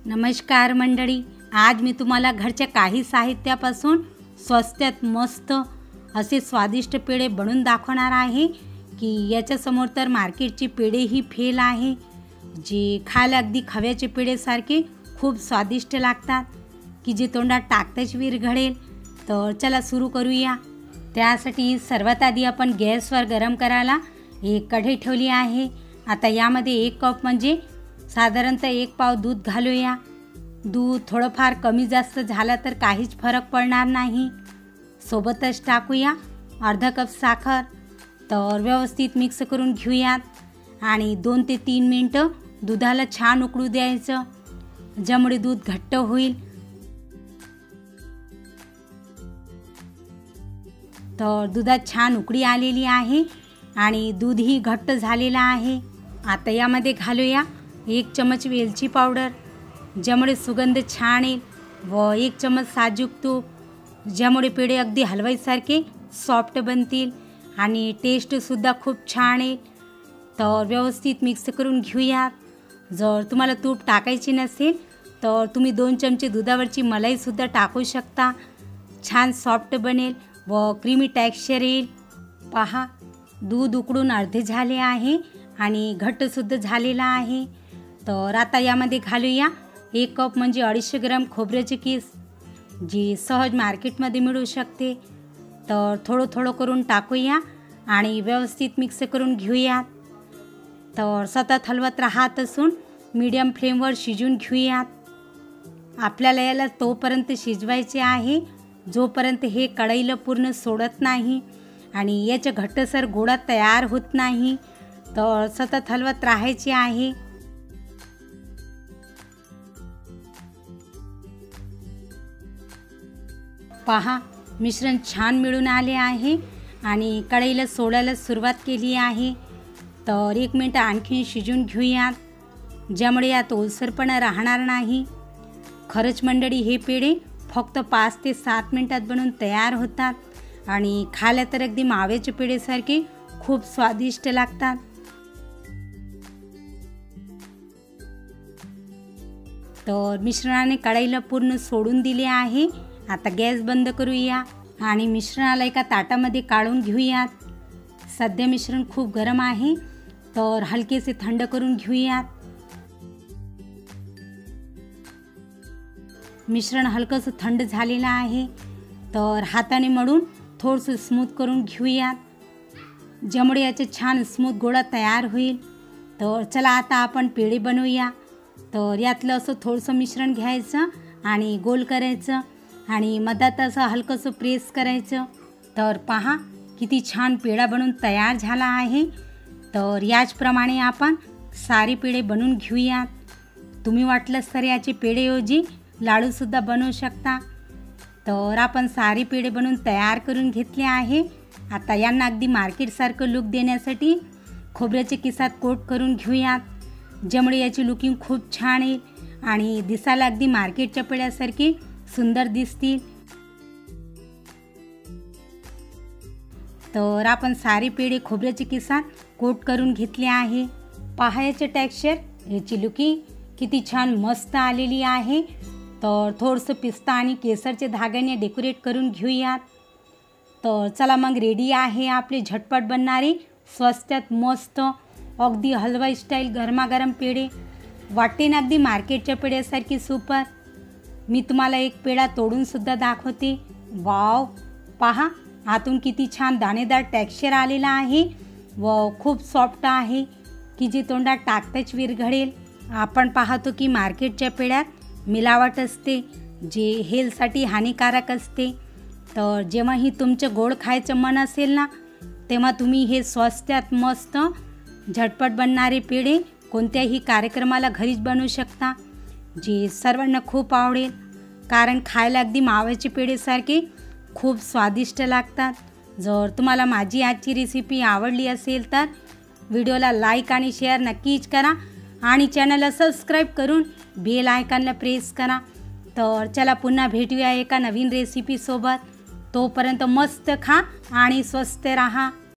नमस्कार मंडळी, आज मी तुम्हाला घरच्या काही साहित्यापासून स्वस्तात मस्त असे स्वादिष्ट पेढे बनवून दाखवणार आहे की याच्यासमोर तर मार्केटची पेढेही फेल आहे, जे खायला अगदी खव्याचे पेढेसारखे खूप स्वादिष्ट लागतात की जे तोंडात टाकताच विरघळेल। तर चला सुरू करूया। त्यासाठी सर्वात आधी आपण गॅसवर गरम करायला एक कढई ठेवली आहे। आता यामध्ये 1 कप म्हणजे साधारणतः 1 पाव दूध घालूया। दूध थोडंफार कमी जास्त झालं तर काहीच फरक पडणार नाही। सोबतच टाकूया अर्धा कप साखर। तर व्यवस्थित मिक्स करून घेऊयात आणि 2 ते 3 मिनिटं दुधाला छान उकळू द्यायचं, ज्यामुळे दूध घट्ट होईल। तर दुधात छान उकळी आलेली आहे आणि दूधही घट्ट झालेलं आहे। आता यामध्ये घालूया 1 चमच वेलची पावडर, ज्यामुळे सुगंध छान येईल, व 1 चमच साजूक तूप, ज्यामुळे पेढे अगदी हलवाईसारखे सॉफ्ट बनतील आणि टेस्टसुद्धा खूप छान येईल। तर व्यवस्थित मिक्स करून घेऊया। जर तुम्हाला तूप टाकायची नसेल तर तुम्ही 2 चमचे दुधावरची मलाईसुद्धा टाकू शकता, छान सॉफ्ट बनेल व क्रीमी टेक्स्चर येईल। पहा, दूध उकळून अर्धे झाले आहे आणि घट्टसुद्धा झालेला आहे। तर आता यामध्ये घालूया 1 कप म्हणजे 250 ग्राम खोबऱ्याचे किस, जी सहज मार्केटमध्ये मिळू शकते। तर थोडं थोडं करून टाकूया आणि व्यवस्थित मिक्स करून घेऊयात। तर सतत हलवत राहत असून मीडियम फ्लेमवर शिजवून घेऊयात। आपल्याला याला तोपर्यंत शिजवायचे आहे जोपर्यंत हे कढईला पूर्ण सोडत नाही आणि याचे घट्टसर गोळा तयार होत नाही। तर सतत हलवत राहायचे आहे। पहा, मिश्रण छान मिळून आले आहे आणि कढईला सोडायला सुरुवात केली आहे। तर 1 मिनिट आणखी शिजवून घेऊयात, ज्यामुळे यात ओलसरपणा राहणार नाही। खरंच मंडळी, हे पेढे फक्त 5 ते 7 मिनिटात बनवून तयार होतात आणि खायला तर अगदी माव्याचे पेढेसारखे खूप स्वादिष्ट लागतात। तर मिश्रणाने कढईला पूर्ण सोडून दिले आहे। आता गॅस बंद करूया आणि मिश्रणाला एका ताटामध्ये काढून घेऊयात। सध्या मिश्रण खूप गरम आहे, तर हलकेसे थंड करून घेऊयात। मिश्रण हलकंसं थंड झालेलं आहे, तर हाताने मळून थोडंसं स्मूथ करून घेऊयात, ज्यामुळे याचे छान स्मूथ गोळा तयार होईल। तर चला आता आपण पेढे बनवूया। तर यातलं असं थोडंसं मिश्रण घ्यायचं आणि गोल करायचं आणि मधात असं हलकंसं प्रेस करायचं। तर पहा, किती छान पेढा बनून तयार झाला आहे। तर याचप्रमाणे आपण सारे पेढे बनवून घेऊयात। तुम्ही वाटलंच तर याचे पेढेऐवजी लाडूसुद्धा बनवू शकता। तर आपण सारे पेढे बनवून तयार करून घेतले आहे। आता यांना अगदी मार्केटसारखं लुक देण्यासाठी खोबऱ्याच्या किसात कोट करून घेऊयात, ज्यामुळे याची लुकिंग खूप छान येईल आणि दिसायला अगदी मार्केटच्या पेढ्यासारखी सुंदर दिसतील। तर आपण सारे पेढे खोबऱ्याच्या किसात कोट करून घेतले आहे। पहा, याचे टेक्स्चर, याची लुकिंग किती छान मस्त आलेली आहे। तर थोडंसं पिस्ता आणि केसरच्या धाग्याने डेकोरेट करून घेऊयात। तर चला मग, रेडी आहे आपले झटपट बनणारे स्वस्तात मस्त अगदी हलवाई स्टाईल गरमागरम पेढे। वाटते ना अगदी मार्केटच्या पेढ्यासारखी सुपर। मी तुम्हाला एक पेढा तोडूनसुद्धा दाखवते। वाव, पहा, आतून किती छान दाणेदार टेक्स्चर आलेला आहे व खूप सॉफ्ट आहे की जे तोंडात टाकताच विरघळेल। आपण पाहतो की मार्केटच्या पेढ्यात मिलावट असते, जे हेल्थसाठी हानिकारक असते। तर जेव्हाही तुमचं गोड खायचं मन असेल ना, तेव्हा तुम्ही हे स्वस्तात मस्त झटपट बनणारे पेढे कोणत्याही कार्यक्रमाला घरीच बनवू शकता, जे सर्वांना खूप आवडेल, कारण खायला अगदी माव्याचे पेढेसारखे खूप स्वादिष्ट लागतात। जर तुम्हाला माझी आजची रेसिपी आवडली असेल तर व्हिडिओला लाईक आणि शेअर नक्कीच करा आणि चॅनलला सबस्क्राईब करून बेल आयकॉनला प्रेस करा। तर चला, पुन्हा भेटूया एका नवीन रेसिपीसोबत। तोपर्यंत मस्त खा आणि स्वस्त राहा।